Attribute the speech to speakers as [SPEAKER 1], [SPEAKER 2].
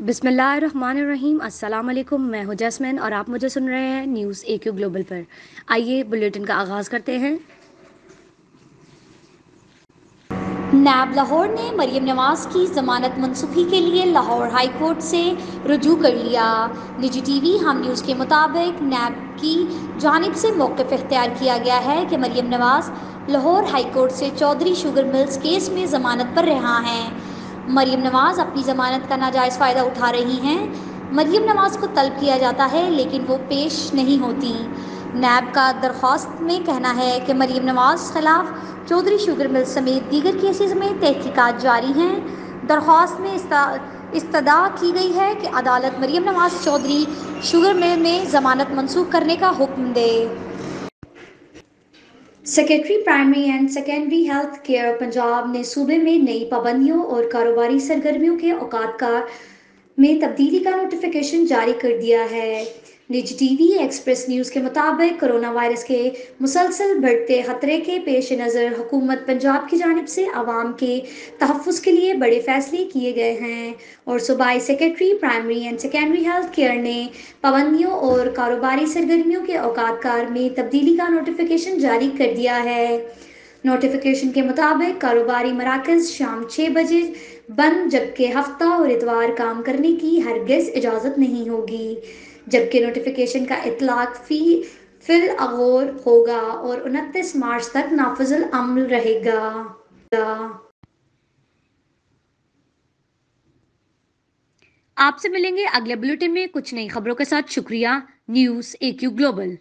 [SPEAKER 1] بسم اللہ الرحمن الرحیم۔ السلام علیکم، میں ہوں جاسمین اور آپ مجھے سن رہے ہیں نیوز اے کیو گلوبل پر۔ آئیے بلیٹن کا آغاز کرتے ہیں۔
[SPEAKER 2] نیب لاہور نے مریم نواز کی ضمانت منسوخی کے لیے لاہور ہائی کورٹ سے رجوع کر لیا۔ نجی ٹی وی ہم نیوز کے مطابق نیب کی جانب سے موقف اختیار کیا گیا ہے کہ مریم نواز لاہور ہائی کورٹ سے چودھری شوگر ملز کیس میں ضمانت پر رہا ہیں۔ مریم نواز اپنی ضمانت کا ناجائز فائدہ اٹھا رہی ہیں۔ مریم نواز کو طلب کیا جاتا ہے لیکن وہ پیش نہیں ہوتی۔ نیب کا درخواست میں کہنا ہے کہ مریم نواز خلاف چودھری شوگر مل سمیت دیگر کیسز میں تحقیقات جاری ہیں۔ درخواست میں استدعا کی گئی ہے کہ عدالت مریم نواز چودھری شوگر مل میں ضمانت منسوخ کرنے کا حکم دے۔ Secretary primary and secondary health care Punjab نے صوبے میں نئی پابندیوں اور کاروباری سرگرمیوں کے اوقات میں تبدیلی کا نوٹیفکیشن جاری کر دیا ہے۔ نجی ٹی وی ایکسپریس نیوز کے مطابق کورونا وائرس کے مسلسل بڑھتے خطرے کے پیش نظر حکومت پنجاب کی جانب سے عوام کے تحفظ کے لیے بڑے فیصلے کیے گئے ہیں اور صوبائی secretary primary and secondary health care نے پابندیوں اور کاروباری سرگرمیوں کے اوقات میں تبدیلی کا نوٹیفکیشن جاری کر دیا ہے۔ نوٹیفکیشن کے مطابق کاروباری مراکز شام 6 بجے بند جبکہ ہفتہ اور اتوار کام کرنے کی ہرگز اجازت نہیں ہوگی، جبکہ نوٹیفکیشن کا اطلاق فی الغور ہوگا اور 29 مارچ تک نافذ العمل رہے گا۔
[SPEAKER 1] آپ سے ملیں گے اگلے بلیٹن میں کچھ نئی خبروں کے ساتھ۔ شکریہ۔ نیوز اے کیو گلوبل۔